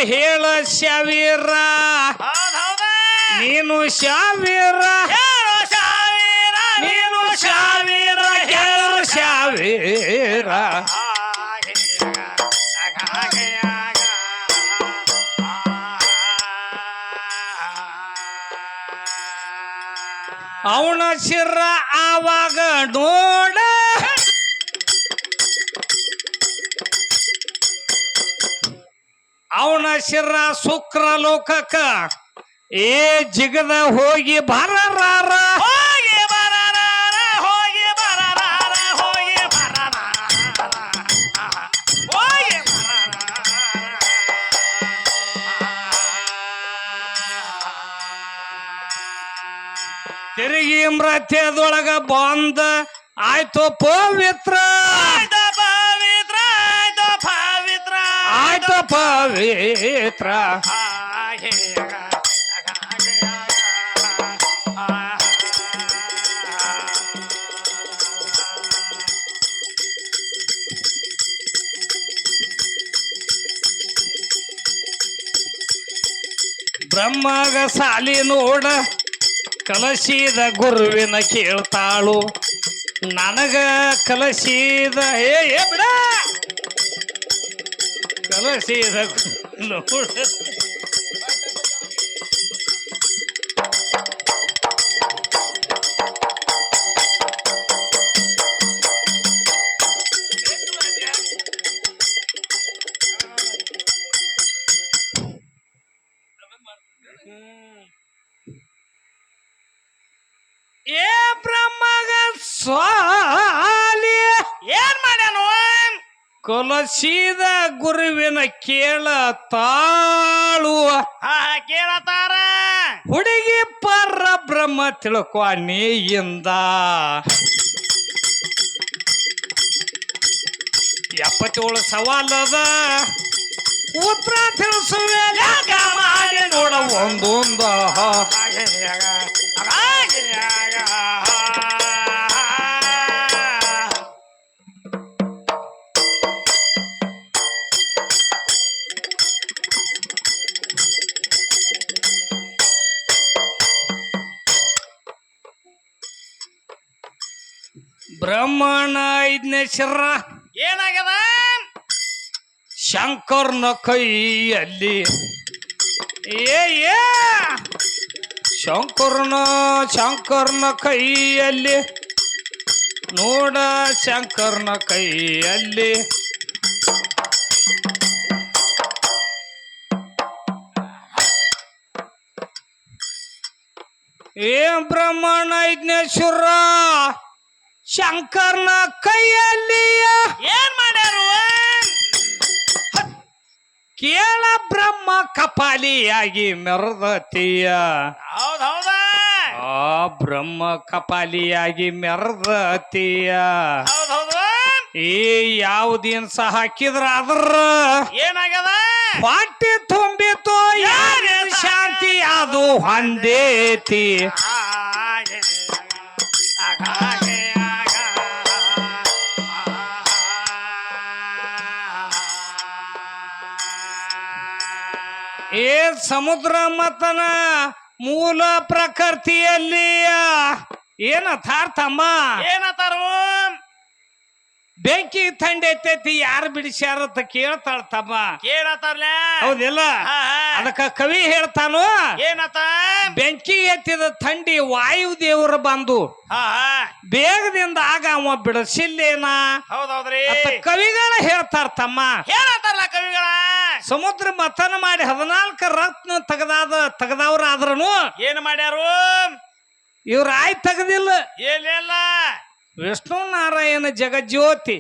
ಹೇಳ ಶಾವೀರ ನೀನು ಶಾವೀರ ನೀನು ಶಾವೀರ ಹೇಳು ಶಾವೀರ ಅವನ ಶಿರ ಆವಾಗ ನೋಡ ಅವನ ಶಿರ ಶುಕ್ರ ಲೋಕಕ್ಕ ಏ ಜಿಗದ ಹೋಗಿ ಬರರಾರ ಹೋಗಿ ಬರರಾರ ಹೋಗಿ ಬರರಾರ ಹೋಗಿ ಬರರಾರ ಹೋಗಿ ತಿರುಗಿ ಮೃತ್ಯದೊಳಗ ಬಂದ ಆಯ್ತು ಪವಿತ್ರ ಆಯ್ತು ಪವಿತ್ರ ಬ್ರಹ್ಮಗ ಸಾಲಿ ನೋಡ ಕಲಸಿದ ಗುರುವಿನ ಕೇಳ್ತಾಳು ನನಗ ಕಲಸಿದ ಏ ಬಿಡ ಕಲಸಿದ ನೋಡ ಏ ಬ್ರಹ್ಮಗ ಸ್ವಾಲಿ ಏನ್ ಮಾಡ್ಯಾನು ಕೊಲಸಿದ ಗುರುವಿನ ಕೇಳತಾಳು ಕೇಳತಾರ ಹುಡುಗಿ ಪರ ಬ್ರಹ್ಮ ತಿಳ್ಕೊ ನೀಯಿಂದ 77 ಸವಾಲದ ಉತ್ತರ ತಿಳಿಸುವೆ ಮಾಡಿ ನೋಡ ಒಂದೊಂದು ಬ್ರಹ್ಮಣ 5ನೇ ಶಿರ ಏನಾಗ್ಯದ ಶಂಕರ್ನ ಕೈಯಲ್ಲಿ ಶಂಕರ್ನ ಕೈಯಲ್ಲಿ ನೋಡ ಶಂಕರ್ನ ಕೈಯಲ್ಲಿ ಬ್ರಹ್ಮಣ 5ನೇ ಶಿರ ಶಂಕರ್ನ ಕೈಯಲ್ಲಿ ಏನ್ ಮಾಡ್ಯಾರು ಕೇಳ ಬ್ರಹ್ಮ ಕಪಾಲಿಯಾಗಿ ಮೆರೆದತೀಯ ಹೌದೌದ ಆ ಬ್ರಹ್ಮ ಕಪಾಲಿಯಾಗಿ ಮೆರೆದತೀಯ ಹೌದೌದು ಈ ಯಾವುದೇನ್ ಸಹ ಹಾಕಿದ್ರ ಅದ್ರ ಏನಾಗ್ಯದ ಹೊಟ್ಟೆ ತುಂಬಿತು ಯಾರ ಶಾಂತಿ ಅದು ಹೊಂದೇತಿ ಏ ಸಮುದ್ರ ಮತನ ಮೂಲ ಪ್ರಕೃತಿಯಲ್ಲಿ ಏನತಾರ್ತಮ್ಮ ಏನತಾರು ಬೆಂಕಿ ಥಂಡಿ ಐತೈತಿ ಯಾರು ಬಿಡಿಸ್ಯಾರತ್ತ ಕೇಳ್ತಾಳ ತಮ್ಮ ಕೇಳತಾರ್ಲ ಹೌದಿಲ್ಲ ಅದಕ್ಕ ಕವಿ ಹೇಳ್ತಾನು ಏನತ ಬೆಂಕಿ ಎತ್ತಿದ ಥಂಡಿ ವಾಯು ದೇವರು ಬಂದು ಬೇಗದಿಂದ ಆಗ ಅವ ಬಿಡಿಸಿಲ್ಲೇನ ಹೌದೌದ್ರಿ ಕವಿಗಳ ಹೇಳ್ತಾರ ತಮ್ಮ ಹೇಳತಾರಲ್ಲ ಕವಿಗಳ ಸಮುದ್ರ ಮಥನ ಮಾಡಿ 14 ರತ್ನ ತೆಗದವ್ರ ಆದ್ರನು ಏನ್ ಮಾಡ್ಯಾರು ಇವ್ರ ಆಯ್ ತೆಗದಿಲ್ಲ ಏನಿಲ್ಲ ವಿಷ್ಣು ನಾರಾಯಣ ಜಗಜ್ಯೋತಿ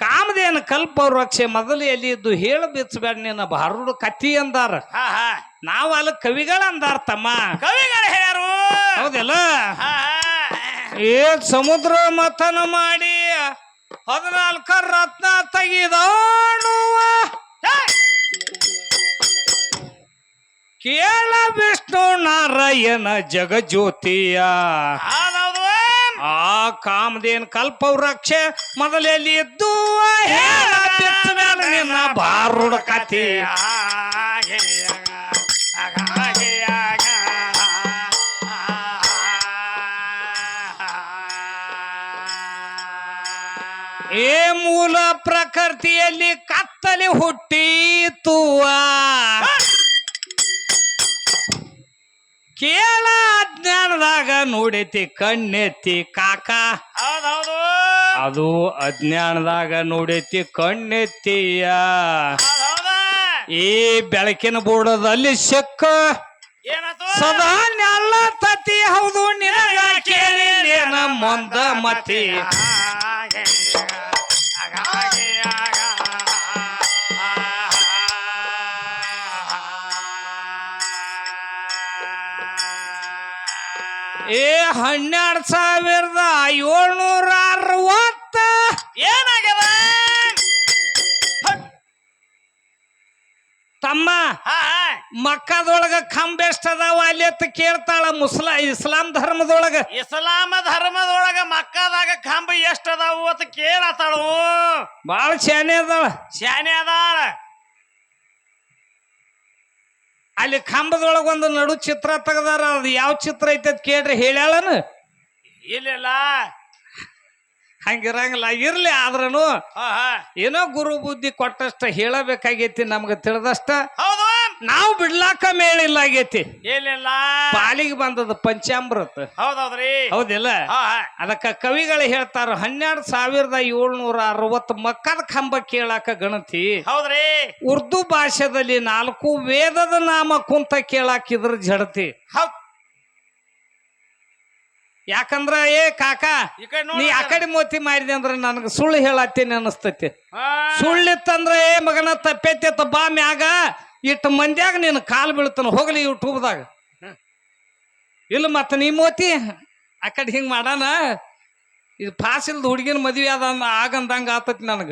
ಕಾಮದೇನ ಕಲ್ಪ ವೃಕ್ಷ ಮೊದಲು ಎಲ್ಲಿ ಇದ್ದು ಹೇಳ ಬಿಚ್ಚಬೇಡ ನಿನ್ನ ಬಾರುಡು ಕತ್ತಿ ಅಂದಾರ ನಾವ್ ಅಲ್ಲಿ ಕವಿಗಳ ಅಂದಾರ ತಮ್ಮ ಕವಿಗಳ ಹೇಳ್ಯಾರು ಹೌದಿಲ್ಲ ಸಮುದ್ರ ಮಥನ ಮಾಡಿ 14 ರತ್ನ ತೆಗಿದಾಣುವ ಕೇಳ ವಿಷ್ಣು ನಾರಾಯಣ ಜಗಜ್ಯೋತಿಯ ಆ ಕಾಮದೇನ್ ಕಲ್ಪ ವೃಕ್ಷ ಮೊದಲೆಲ್ಲಿ ಇದ್ದು ನಿನ್ನ ಬಾರುಡ ಕಥೆಯ ಪ್ರಕೃತಿಯಲ್ಲಿ ಕತ್ತಲೆ ಹುಟ್ಟಿತುವ ಕೇಳ ಅಜ್ಞಾನದಾಗ ನೋಡೈತಿ ಕಣ್ಣೆತ್ತಿ ಕಾಕ ಹೌದೌದು ಅದು ಅಜ್ಞಾನದಾಗ ನೋಡೈತಿ ಕಣ್ಣೆತ್ತಿಯ ಈ ಬೆಳಕಿನ ಬೂಡದಲ್ಲಿ ಸಿಕ್ಕ ಸದಾ ನೆಲ್ಲ ತತಿ ಹೌದು ನಿನಗ ಕೇಳಿ ಮುಂದ ಮತಿ ಏ 12,760 ಏನಾಗ್ಯದ ತಮ್ಮ ಮಕ್ಕದೊಳಗ ಕಂಬ ಎಷ್ಟ ಅದಾವ ಅಲ್ಲಿ ಅಂತ ಕೇಳ್ತಾಳ ಇಸ್ಲಾಂ ಧರ್ಮದೊಳಗ ಮಕ್ಕದಾಗ ಕಂಬ ಎಷ್ಟ ಅದಾವು ಅಂತ ಕೇಳತ್ತಾಳು ಬಾಳ ಶಾನೆ ಅದಾಳ ಅಲ್ಲಿ ಕಂಬದೊಳಗ ಒಂದು ನಡು ಚಿತ್ರ ತೆಗದಾರ ಅದು ಯಾವ ಚಿತ್ರ ಐತೆ ಅಂತ ಕೇಳ್ರಿ ಹೇಳ್ಯಾಳನ ಇಲ್ಲ ಹಂಗಿರಂಗಿಲ್ಲ ಇರ್ಲಿ ಆದ್ರನು ಏನೋ ಗುರು ಬುದ್ಧಿ ಕೊಟ್ಟಷ್ಟ ಹೇಳಬೇಕಾಗೈತಿ ನಮ್ಗ ತಿಳಿದಷ್ಟ ಹೌದು ನಾವು ಬಿಡ್ಲಾಕ ಮೇಳಿಲ್ಲ ಆಗೈತಿ ಏನಿಲ್ಲ ಪಾಲಿಗೆ ಬಂದದ ಪಂಚಾಮೃತ ಹೌದೌದ್ರಿ ಹೌದಿಲ್ಲ ಅದಕ್ಕ ಕವಿಗಳು ಹೇಳ್ತಾರ 12,760 ಮಕ್ಕದ ಕಂಬ ಕೇಳಾಕ ಗಣತಿ ಹೌದ್ರಿ ಉರ್ದು ಭಾಷೆದಲ್ಲಿ 4 ವೇದದ ನಾಮ ಕುಂತ ಕೇಳಾಕ ಇದ್ರ ಜಡತಿ ಯಾಕಂದ್ರ ಏ ಕಾಕ ನೀ ಆ ಕಡೆ ಮೋತಿ ಮಾಡಿದೆ ಅಂದ್ರ ನನಗ ಸುಳ್ಳು ಹೇಳತ್ತೇನೆ ಅನಸ್ತೈತಿ ಸುಳ್ಳಿತ್ತಂದ್ರ ಏ ಮಗನ ತಪ್ಪೈತಿ ಬಾ ಮ್ಯಾಗ ಇಟ್ಟು ಮಂದ್ಯಾಗ ನೀನು ಕಾಲು ಬೀಳ್ತಾನ ಹೋಗ್ಲಿ ಯೂಟ್ಯೂಬ್ದಾಗ ಇಲ್ಲ ಮತ್ತ ನೀ ಮೋತಿ ಆ ಕಡೆ ಹಿಂಗ್ ಮಾಡಾನ ಇದು ಫಾಸಿಲ್ದ ಹುಡುಗಿನ ಮದ್ವೆ ಅದ ಆಗಂದಂಗ ಆತತಿ ನನಗ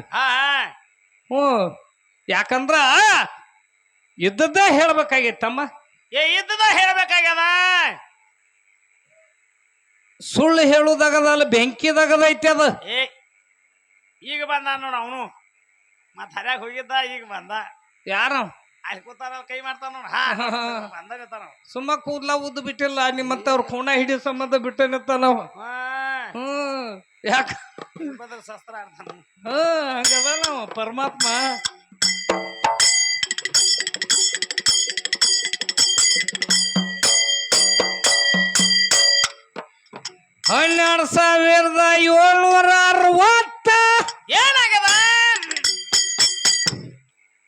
ಯಾಕಂದ್ರ ಇದ್ದದ್ದ ಹೇಳ್ಬೇಕಾಗೈತಮ್ಮ ಇದ್ದದ ಹೇಳ್ಬೇಕಾಗ್ಯದ ಸುಳ್ಳು ಹೇಳುದಾಗದಲ್ಲ ಬೆಂಕಿದಾಗದೈತಿ ಅದ ಈಗ ಬಂದ ನೋಡ ಅವನು ಮತ್ ಹರ್ಯಾಗ ಹೋಗಿದ್ದ ಈಗ ಬಂದ ಯಾರ ಅಲ್ಲಿ ಕೂತಾರ ಕೈ ಮಾಡ್ತಾನ ನೋಡ ಬಂದ ಸುಮ್ಮ ಕೂದ್ಲ ಉದ್ದು ಬಿಟ್ಟಿಲ್ಲ ನಿಮ್ಮಂತ ಅವ್ರ ಕೋಣ ಹಿಡಿಯೋ ಸಂಬಂಧ ಬಿಟ್ಟನಿರ್ತಾನ ಯಾಕ ಶಸ್ತ್ರ ಆಡ್ತಾನ ಹಂಗದ ನಾವು ಪರಮಾತ್ಮ 12,760 ಏನಾಗದ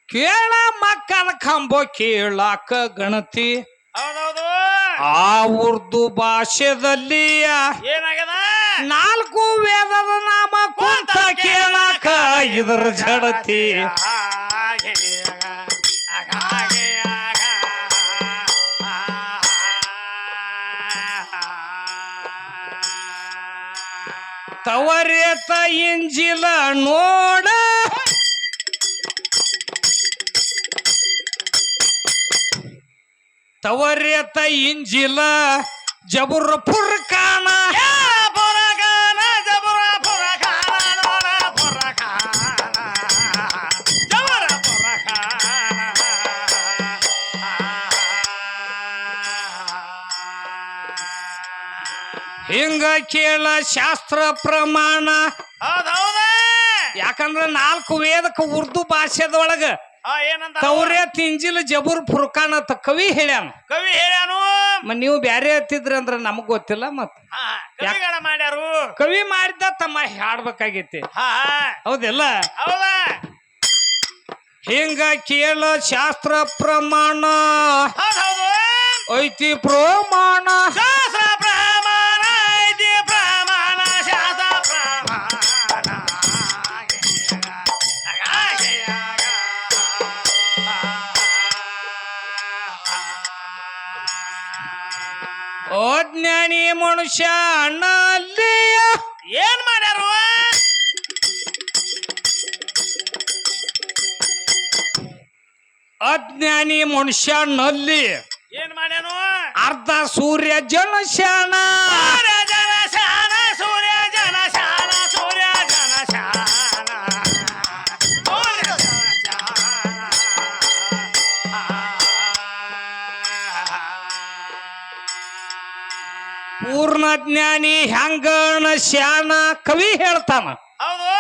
ಕೇಳ ಮಕ್ಕಳ ಕಂಬ ಕೇಳಾಕ ಗಣತಿ ಹೌದೌದು ಆ ಉರ್ದು ಭಾಷೆದಲ್ಲಿ ಏನಾಗದ 4 ವೇದದ ನಾಮ ಕುಂತ ಕೇಳಾಕ ಇದ್ರ ಜಡತಿ ತವರೇತ ಇಂಜಿಲ ನೋಡ ತವರೇತ ಇಂಜಿಲ ಜಬುರ ಫುರ್ಖಾನ ಹಿಂಗ ಕೇಳ ಶಾಸ್ತ್ರ ಪ್ರಮಾಣ ಹೌದೌದ ಯಾಕಂದ್ರ 4 ವೇದಕ್ಕೆ ಉರ್ದು ಭಾಷೆದೊಳಗ ತೌರೇತ್ ಇಂಜಿಲ್ ಜಬೂರ್ ಫುರ್ಖಾನ್ ಅಂತ ಕವಿ ಹೇಳ್ಯಾನು ನೀವು ಬ್ಯಾರೆ ಹತ್ತಿದ್ರಿ ಅಂದ್ರ ನಮಗ್ ಗೊತ್ತಿಲ್ಲ ಮತ್ ಮಾಡ್ಯಾರು ಕವಿ ಮಾಡಿದ್ದ ತಮ್ಮ ಹಾಡ್ಬೇಕಾಗೈತಿ ಹೌದಿಲ್ಲ ಹಿಂಗ ಕೇಳ ಶಾಸ್ತ್ರ ಪ್ರಮಾಣ ಐತಿ ಪ್ರಮಾಣ ಅಜ್ಞಾನಿ ಮನುಷ್ಯ ಅಣ್ಣ ಅಲ್ಲಿ ಏನ್ ಮಾಡ್ಯಾರು ಅಜ್ಞಾನಿ ಮನುಷ್ಯನಲ್ಲಿ ಏನ್ ಮಾಡ್ಯಾನು ಅರ್ಧ ಸೂರ್ಯ ಜನಶಾನ ಪೂರ್ಣ ಜ್ಞಾನಿ ಹೆಂಗಣ ಶಾನ ಕವಿ ಹೇಳ್ತಾನ ಹೌದು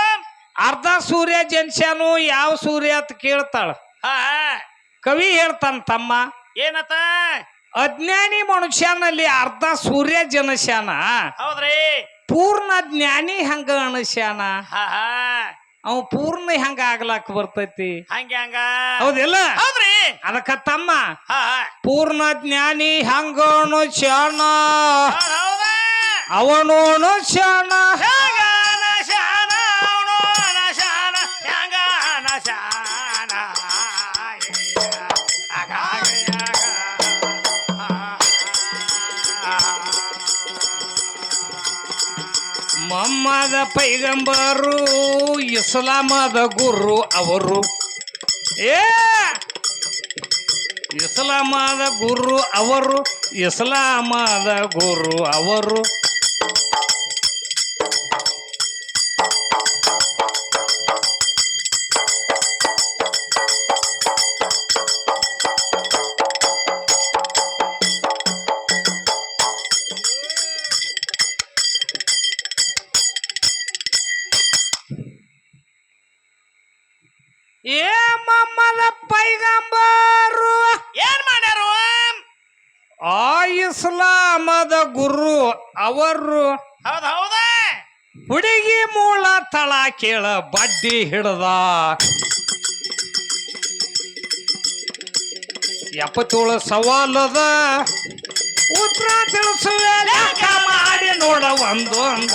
ಅರ್ಧ ಸೂರ್ಯ ಜನಿಸ್ಯಾನು ಯಾವ ಸೂರ್ಯ ಅಂತ ಕೇಳ್ತಾಳ ಹಾ ಕವಿ ಹೇಳ್ತಾನ ತಮ್ಮ ಏನತ್ತ ಅಜ್ಞಾನಿ ಮನುಷ್ಯನಲ್ಲಿ ಅರ್ಧ ಸೂರ್ಯ ಜನಸ್ಯಾನ ಹೌದ್ರಿ ಪೂರ್ಣ ಜ್ಞಾನಿ ಹಂಗ ಅಣಸ್ಯಾನ ಹಾ ಹಾ ಅವ ಪೂರ್ಣ ಹೆಂಗ ಆಗ್ಲಾಕ ಬರ್ತೈತಿ ಹಂಗ ಹೌದಿಲ್ಲ ಹೌದ್ರಿ ಅದಕ್ಕ ತಮ್ಮ ಹಾ ಪೂರ್ಣ ಜ್ಞಾನಿ ಹಂಗ ಅಣಸ್ಯಾನ ಹೌದ ಅವನು ಅಣಸ್ಯಾನ ಮೊಹಮ್ಮದ ಪೈಗಂಬರು ಇಸ್ಲಾಮದ ಗುರು ಅವರು ಇಸ್ಲಾಮದ ಗುರು ಅವರು ಇಸ್ಲಾಮದ ಗುರು ಅವರು ಮೊಹಮ್ಮದ ಪೈಗಂಬರು ಏನ್ ಮಾಡ್ಯಾರು ಆ ಇಸ್ಲಾಮದ ಗುರು ಅವರು ಹೌದ ಹುಡುಗಿ ಮೂಲ ತಳ ಕೇಳ ಬಡ್ಡಿ ಹಿಡ್ದ 77 ಸವಾಲದ ಉತ್ತರ ತಿಳಿಸುವೆ ಲೆಕ್ಕ ಮಾಡಿ ನೋಡ ಒಂದು ಅಂದ